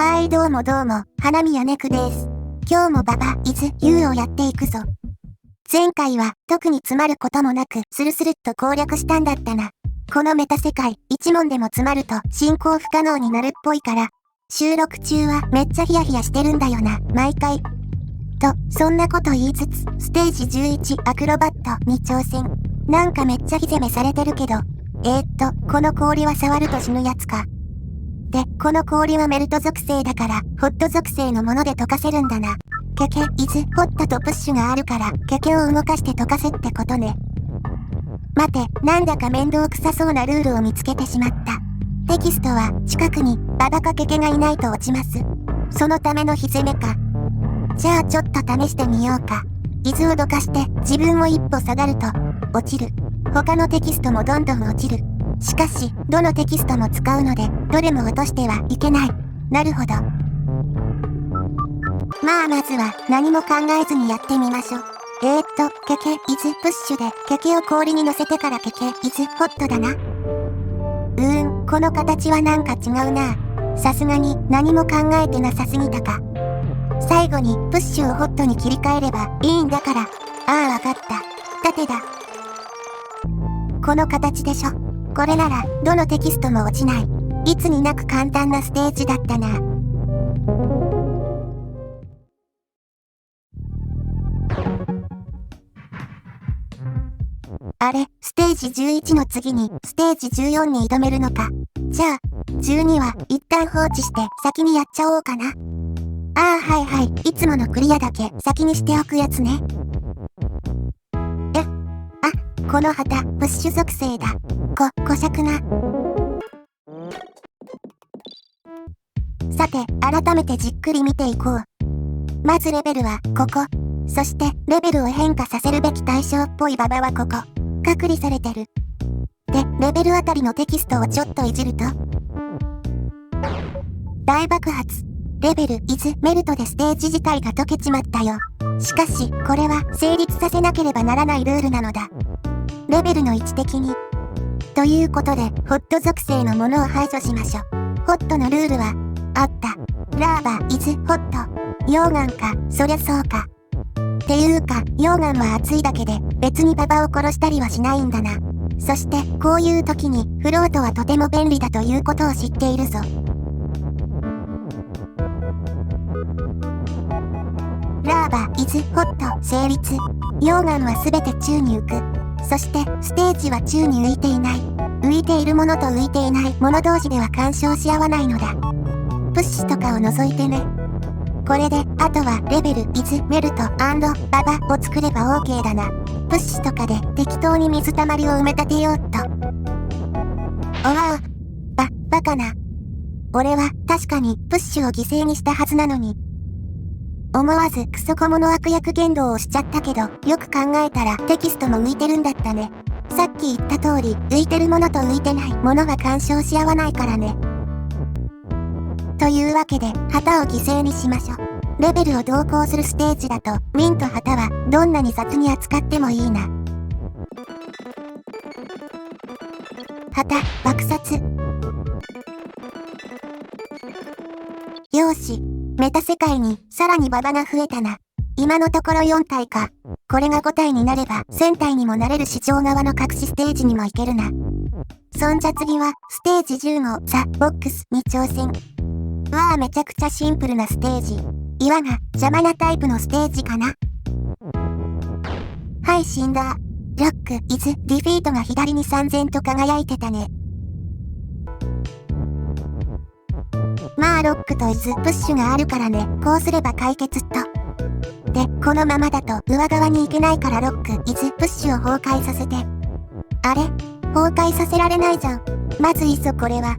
はいどうも、花宮ネクです。今日もババイズユーをやっていくぞ。前回は特に詰まることもなくスルスルっと攻略したんだったな。このメタ世界一問でも詰まると進行不可能になるっぽいから、収録中はめっちゃヒヤヒヤしてるんだよな、毎回。と、そんなこと言いつつ、ステージ11アクロバットに挑戦。なんかめっちゃヒ攻めされてるけど、この氷は触ると死ぬやつか。で、この氷はメルト属性だから、ホット属性のもので溶かせるんだな。ケケ、イズ、ホットとプッシュがあるから、ケケを動かして溶かせってことね。待て、なんだか面倒くさそうなルールを見つけてしまった。テキストは、近くに、ババかケケがいないと落ちます。そのための火攻めか。じゃあちょっと試してみようか。イズをどかして、自分も一歩下がると、落ちる。他のテキストもどんどん落ちる。しかし、どのテキストも使うので、どれも落としてはいけない。なるほど。まあまずは、何も考えずにやってみましょう。ケケ、イズ、プッシュで、ケケを氷に乗せてからケケ、イズ、ホットだな。この形はなんか違うな。さすがに、何も考えてなさすぎたか。最後に、プッシュをホットに切り替えればいいんだから。ああ、わかった。縦だ。この形でしょ。これなら、どのテキストも落ちない。いつになく簡単なステージだったな。あれ、ステージ11の次に、ステージ14に挑めるのか。じゃあ、12は、一旦放置して、先にやっちゃおうかな。ああ、はい、いつものクリアだけ、先にしておくやつね。この旗、プッシュ属性だ。こしゃくな。さて、改めてじっくり見ていこう。まずレベルは、ここ。そして、レベルを変化させるべき対象っぽいババはここ。隔離されてる。で、レベルあたりのテキストをちょっといじると。大爆発。レベル、イズ、メルトでステージ自体が解けちまったよ。しかし、これは成立させなければならないルールなのだ。レベルの位置的に。ということで、ホット属性のものを排除しましょう。ホットのルールは、あった。ラーバ、イズ、ホット。溶岩か、そりゃそうか。っていうか、溶岩は熱いだけで、別にババを殺したりはしないんだな。そして、こういう時に、フロートはとても便利だということを知っているぞ。ラーバ、イズ、ホット、成立。溶岩はすべて宙に浮く。そして、ステージは宙に浮いていない。浮いているものと浮いていないもの同士では干渉し合わないのだ。プッシュとかを除いてね。これで、あとはレベル、イズ、メルト、ババを作れば OK だな。プッシュとかで適当に水たまりを埋め立てようっと。おわバカな。俺は確かにプッシュを犠牲にしたはずなのに。思わずクソコモの悪役言動をしちゃったけど、よく考えたらテキストも浮いてるんだったね。さっき言った通り、浮いてるものと浮いてないものが干渉し合わないからね。というわけで、旗を犠牲にしましょう。レベルを同行するステージだと、ウィンと旗はどんなに雑に扱ってもいいな。旗、爆殺。よし。メタ世界にさらにババが増えたな。今のところ4体か。これが5体になれば1000体にもなれる市場側の隠しステージにも行けるな。そんじゃ次はステージ10のザ・ボックスに挑戦。わあめちゃくちゃシンプルなステージ。岩が邪魔なタイプのステージかな。はい死んだ。ロック、イズ、ディフィートが左に3000と輝いてたね。まあロックとイズ、プッシュがあるからね。こうすれば解決っと。で、このままだと上側に行けないからロック、イズ、プッシュを崩壊させて。あれ？崩壊させられないじゃん。まずいぞこれは。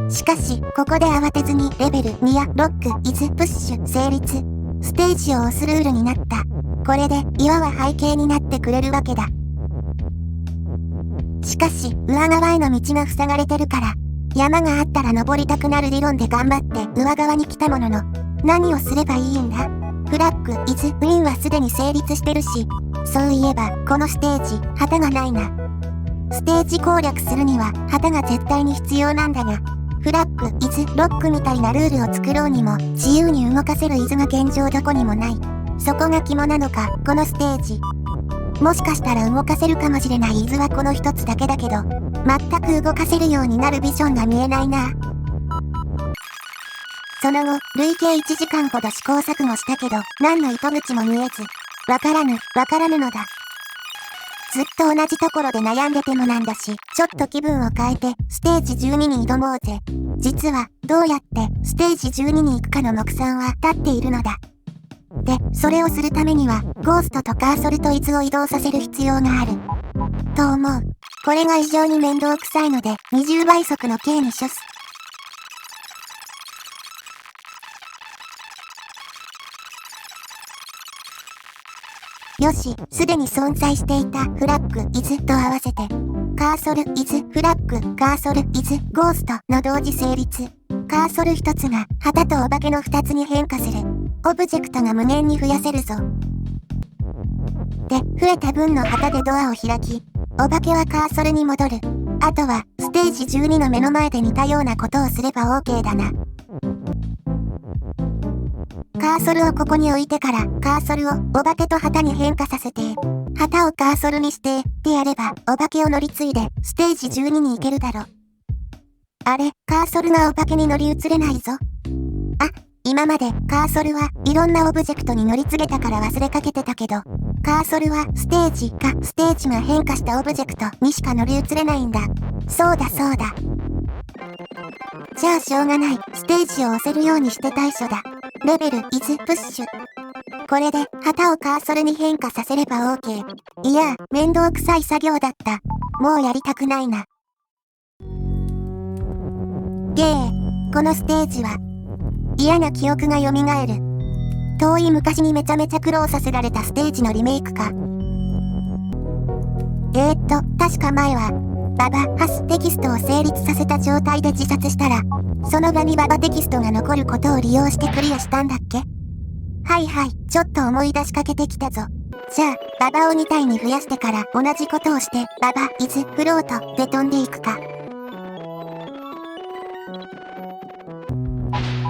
しかし、ここで慌てずにレベル2やロック、イズ、プッシュ、成立。ステージを押すルールになった。これで岩は背景になってくれるわけだ。しかし、上側への道が塞がれてるから、山があったら登りたくなる理論で頑張って上側に来たものの、何をすればいいんだ？フラッグ、イズ、ウィンはすでに成立してるし、そういえば、このステージ、旗がないな。ステージ攻略するには、旗が絶対に必要なんだが、フラッグ、イズ、ロックみたいなルールを作ろうにも、自由に動かせるイズが現状どこにもない。そこが肝なのか、このステージ。もしかしたら動かせるかもしれないイズはこの一つだけだけど、全く動かせるようになるビジョンが見えないな。その後、累計1時間ほど試行錯誤したけど、何の糸口も見えず、わからぬのだ。ずっと同じところで悩んでてもなんだし、ちょっと気分を変えて、ステージ12に挑もうぜ。実は、どうやってステージ12に行くかの目算は立っているのだ。で、それをするためには、ゴーストとカーソルとイズを移動させる必要がある。と思う。これが異常に面倒くさいので、20倍速の K に処す。よし、すでに存在していたフラッグ、イズと合わせて、カーソル、イズ、フラッグ、カーソル、イズ、ゴーストの同時成立。カーソル一つが旗とお化けの二つに変化する。オブジェクトが無限に増やせるぞ。で、増えた分の旗でドアを開き、お化けはカーソルに戻る。あとは、ステージ12の目の前で似たようなことをすれば OK だな。カーソルをここに置いてから、カーソルをお化けと旗に変化させて、旗をカーソルにして、ってやれば、お化けを乗り継いで、ステージ12に行けるだろ。あれ、カーソルがお化けに乗り移れないぞ。あ、今までカーソルはいろんなオブジェクトに乗り継げたから忘れかけてたけど、カーソルはステージが変化したオブジェクトにしか乗り移れないんだ。そうだ。じゃあしょうがない。ステージを押せるようにして対処だ。レベルイズプッシュ。これで旗をカーソルに変化させれば OK。いや、面倒くさい作業だった。もうやりたくないな。このステージは嫌な記憶が蘇る。遠い昔にめちゃめちゃ苦労させられたステージのリメイクか。確か前はババハステキストを成立させた状態で自殺したら、その場にババテキストが残ることを利用してクリアしたんだっけ？はい、ちょっと思い出しかけてきたぞ。じゃあ、ババを2体に増やしてから同じことをして、ババ、イズ、フロートで飛んでいくか。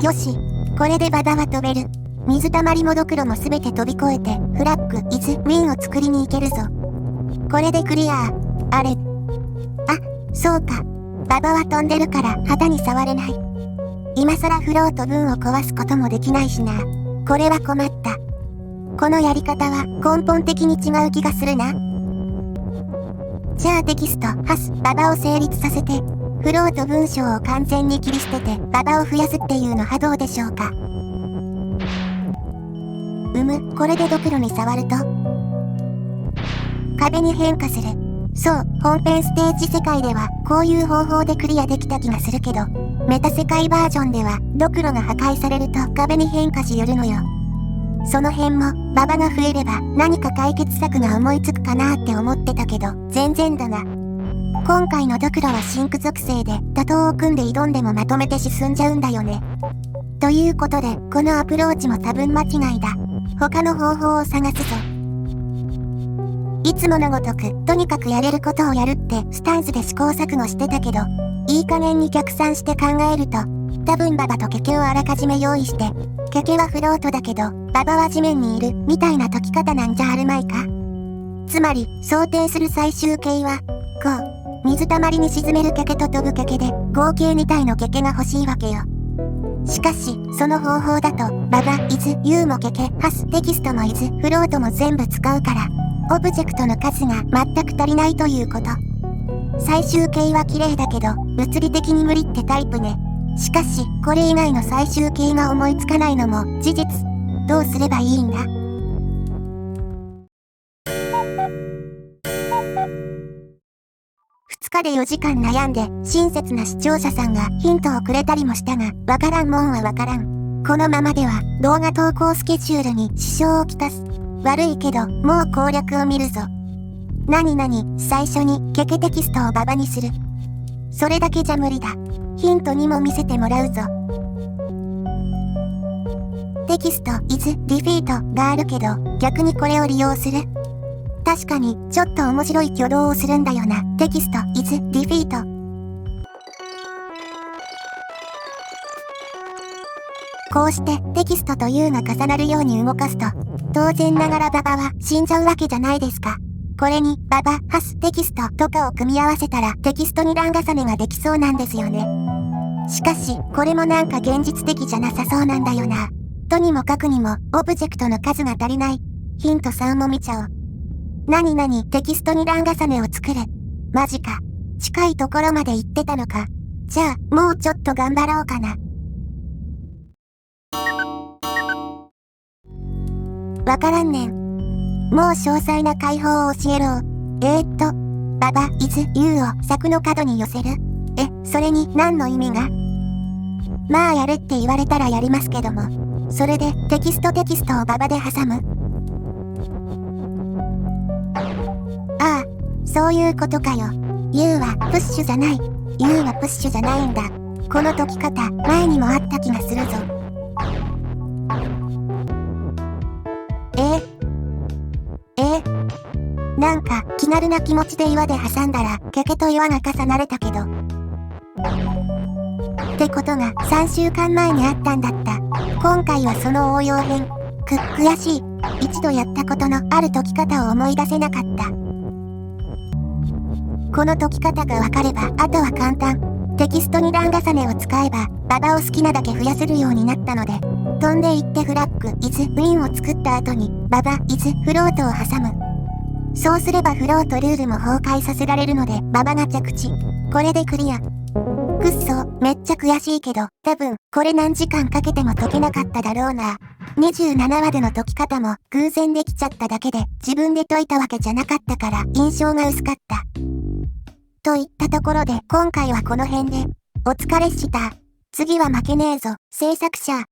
よし、これでババは飛べる。水たまりもドクロもすべて飛び越えて、フラッグ、イズ、ウィンを作りに行けるぞ。これでクリア。あれ。あ、そうか。ババは飛んでるから旗に触れない。今更フロート分を壊すこともできないしな。これは困った。このやり方は根本的に違う気がするな。じゃあテキスト、ハス、ババを成立させて、フロート文章を完全に切り捨ててババを増やすっていうのはどうでしょうか。これでドクロに触ると壁に変化する。そう、本編ステージ世界ではこういう方法でクリアできた気がするけど、メタ世界バージョンではドクロが破壊されると壁に変化しよるのよ。その辺もババが増えれば何か解決策が思いつくかなって思ってたけど、全然だな。今回のドクロはシンク属性で打倒を組んで挑んでもまとめて進んじゃうんだよね。ということで、このアプローチも多分間違いだ。他の方法を探すぞ。いつものごとく、とにかくやれることをやるってスタンスで試行錯誤してたけど、いい加減に逆算して考えると、多分ババとケケをあらかじめ用意して、ケケはフロートだけど、ババは地面にいる、みたいな解き方なんじゃあるまいか。つまり、想定する最終形は、こう、水たまりに沈めるケケと飛ぶケケで、合計2体のケケが欲しいわけよ。しかし、その方法だと、ババ、イズ、ユーもケケ、ハス、テキストもイズ、フロートも全部使うから、オブジェクトの数が全く足りないということ。最終形は綺麗だけど、物理的に無理ってタイプね。しかし、これ以外の最終形が思いつかないのも事実。どうすればいいんだ？2日で4時間悩んで、親切な視聴者さんがヒントをくれたりもしたが、わからんもんはわからん。このままでは、動画投稿スケジュールに支障をきたす。悪いけど、もう攻略を見るぞ。最初にケケテキストをババにする。それだけじゃ無理だ。ヒントにも見せてもらうぞ。テキスト、イズ、ディフィートがあるけど、逆にこれを利用する。確かに、ちょっと面白い挙動をするんだよな。テキスト、イズ、ディフィート。こうしてテキストと U が重なるように動かすと、当然ながらババは死んじゃうわけじゃないですか。これにババ、ハス、テキストとかを組み合わせたらテキストに欄重ねができそうなんですよね。しかし、これもなんか現実的じゃなさそうなんだよな。とにもかくにも、オブジェクトの数が足りない。ヒント3も見ちゃおう。何々テキストに欄重ねを作る。マジか。近いところまで行ってたのか。じゃあ、もうちょっと頑張ろうかな。わからんねん。もう詳細な解法を教えろ。ババ、イズ、ユーを柵の角に寄せる。それに何の意味が？まあやれって言われたらやりますけども。それでテキストをババで挟む。ああ、そういうことかよ。ユーはプッシュじゃない。ユーはプッシュじゃないんだ。この解き方、前にもあった気がするぞ。なんか気軽な気持ちで岩で挟んだらケケと岩が重なれたけど。ってことが3週間前にあったんだった。今回はその応用編。悔しい。一度やったことのある解き方を思い出せなかった。この解き方がわかればあとは簡単。テキストに欄重ねを使えばババを好きなだけ増やせるようになったので、飛んでいってフラッグ、イズ、ウィンを作った後にババ、イズ、フロートを挟む。そうすればフロートルールも崩壊させられるのでババが着地。これでクリア。くっそ、めっちゃ悔しいけど、多分これ何時間かけても解けなかっただろうな。27話での解き方も偶然できちゃっただけで自分で解いたわけじゃなかったから印象が薄かった。といったところで今回はこの辺で。お疲れっした。次は負けねえぞ。制作者。